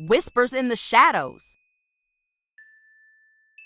Whispers in the shadows.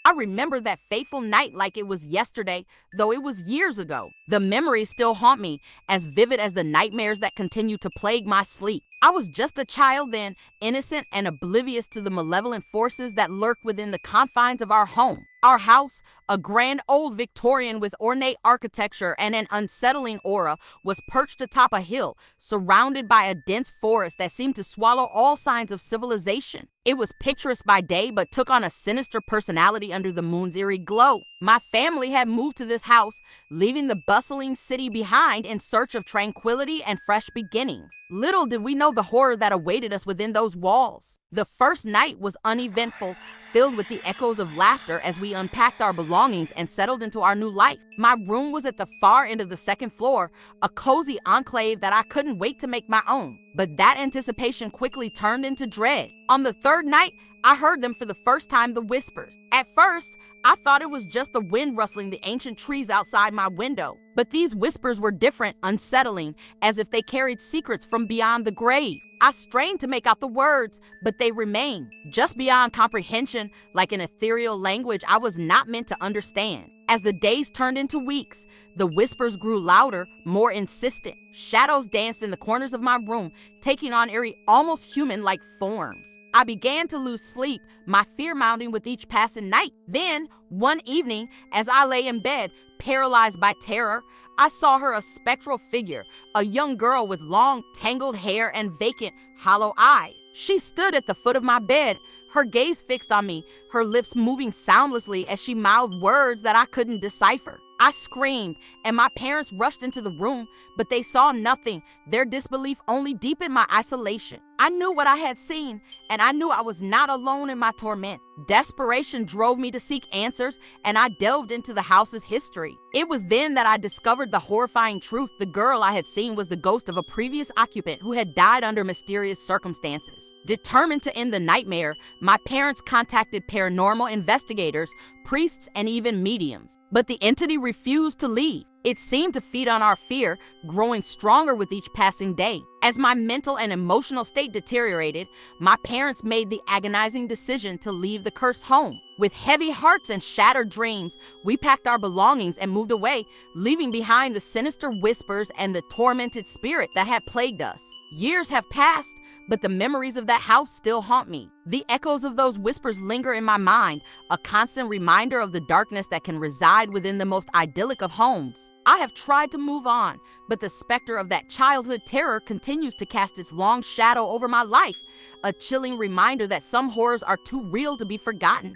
I remember that fateful night like it was yesterday, though it was years ago. The memories still haunt me, as vivid as the nightmares that continue to plague my sleep. I was just a child then, innocent and oblivious to the malevolent forces that lurk within the confines of our home. Our house, a grand old Victorian with ornate architecture and an unsettling aura, was perched atop a hill, surrounded by a dense forest that seemed to swallow all signs of civilization. It was picturesque by day, but took on a sinister personality under the moon's eerie glow. My family had moved to this house, leaving the bustling city behind in search of tranquility and fresh beginnings. Little did we know the horror that awaited us within those walls. The first night was uneventful, filled with the echoes of laughter as we unpacked our belongings and settled into our new life. My room was at the far end of the second floor, a cozy enclave that I couldn't wait to make my own. But that anticipation quickly turned into dread. On the third night, I heard them for the first time, the whispers. At first, I thought it was just the wind rustling the ancient trees outside my window. But these whispers were different, unsettling, as if they carried secrets from beyond the grave. I strained to make out the words, but they remained, just beyond comprehension, like an ethereal language I was not meant to understand. As the days turned into weeks, the whispers grew louder, more insistent. Shadows danced in the corners of my room, taking on eerie, almost human-like forms. I began to lose sleep, my fear mounting with each passing night. Then, one evening, as I lay in bed, paralyzed by terror, I saw her, a spectral figure, a young girl with long, tangled hair and vacant, hollow eyes. She stood at the foot of my bed, her gaze fixed on me, her lips moving soundlessly as she mouthed words that I couldn't decipher. I screamed, and my parents rushed into the room, but they saw nothing. Their disbelief only deepened my isolation. I knew what I had seen, and I knew I was not alone in my torment. Desperation drove me to seek answers, and I delved into the house's history. It was then that I discovered the horrifying truth. The girl I had seen was the ghost of a previous occupant who had died under mysterious circumstances. Determined to end the nightmare, my parents contacted paranormal investigators, priests, and even mediums. But the entity refused to leave. It seemed to feed on our fear, growing stronger with each passing day. As my mental and emotional state deteriorated, my parents made the agonizing decision to leave the cursed home. With heavy hearts and shattered dreams, we packed our belongings and moved away, leaving behind the sinister whispers and the tormented spirit that had plagued us. Years have passed, but the memories of that house still haunt me. The echoes of those whispers linger in my mind, a constant reminder of the darkness that can reside within the most idyllic of homes. I have tried to move on, but the specter of that childhood terror continues to cast its long shadow over my life, a chilling reminder that some horrors are too real to be forgotten.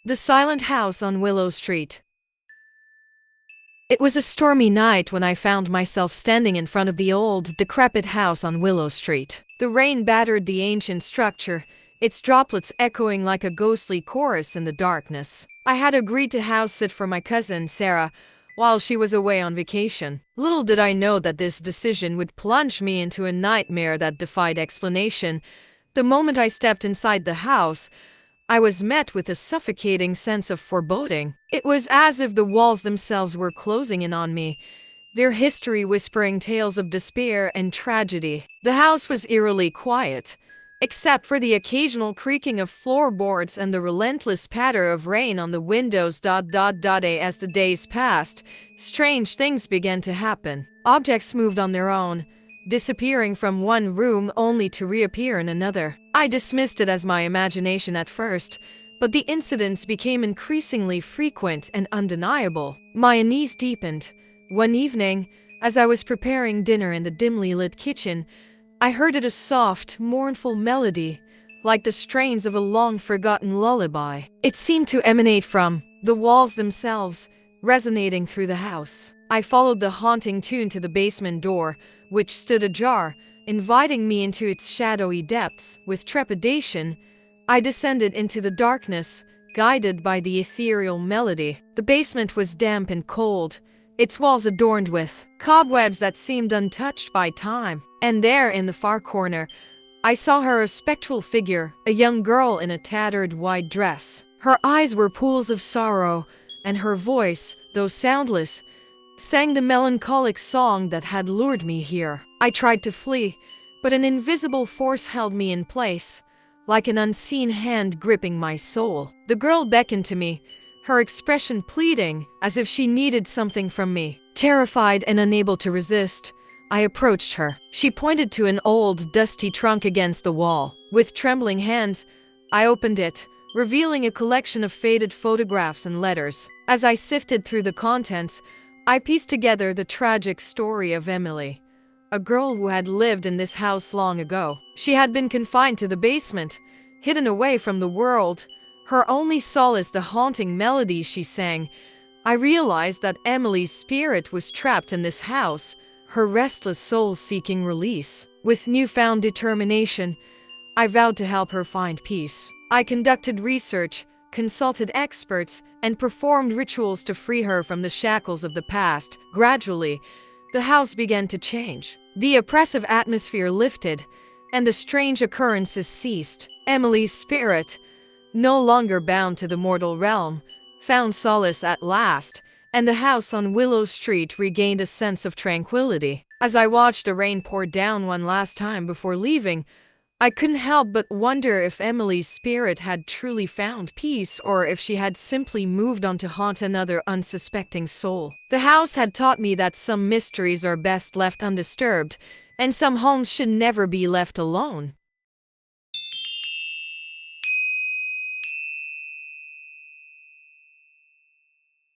The Silent House on Willow Street. It was a stormy night when I found myself standing in front of the old, decrepit house on Willow Street. The rain battered the ancient structure, its droplets echoing like a ghostly chorus in the darkness. I had agreed to house sit for my cousin, Sarah, while she was away on vacation. Little did I know that this decision would plunge me into a nightmare that defied explanation. The moment I stepped inside the house, I was met with a suffocating sense of foreboding. It was as if the walls themselves were closing in on me, their history whispering tales of despair and tragedy. The house was eerily quiet, except for the occasional creaking of floorboards and the relentless patter of rain on the windows. As the days passed, strange things began to happen. Objects moved on their own, disappearing from one room only to reappear in another. I dismissed it as my imagination at first, but the incidents became increasingly frequent and undeniable. My unease deepened. One evening, as I was preparing dinner in the dimly lit kitchen, I heard a soft, mournful melody, like the strains of a long-forgotten lullaby. It seemed to emanate from the walls themselves, resonating through the house. I followed the haunting tune to the basement door, which stood ajar, inviting me into its shadowy depths. With trepidation, I descended into the darkness, guided by the ethereal melody. The basement was damp and cold, its walls adorned with cobwebs that seemed untouched by time. And there, in the far corner, I saw her, a spectral figure, a young girl in a tattered white dress. Her eyes were pools of sorrow, and her voice, though soundless, sang the melancholic song that had lured me here. I tried to flee, but an invisible force held me in place, like an unseen hand gripping my soul. The girl beckoned to me, her expression pleading, as if she needed something from me. Terrified and unable to resist, I approached her. She pointed to an old, dusty trunk against the wall. With trembling hands, I opened it, revealing a collection of faded photographs and letters. As I sifted through the contents, I pieced together the tragic story of Emily, a girl who had lived in this house long ago. She had been confined to the basement, hidden away from the world, her only solace the haunting melody she sang. I realized that Emily's spirit was trapped in this house, her restless soul seeking release. With newfound determination, I vowed to help her find peace. I conducted research, consulted experts, and performed rituals to free her from the shackles of the past. Gradually, the house began to change. The oppressive atmosphere lifted, and the strange occurrences ceased. Emily's spirit, no longer bound to the mortal realm, found solace at last, and the house on Willow Street regained a sense of tranquility. As I watched the rain pour down one last time before leaving, I couldn't help but wonder if Emily's spirit had truly found peace, or if she had simply moved on to haunt another unsuspecting soul. The house had taught me that some mysteries are best left undisturbed, and some homes should never be left alone.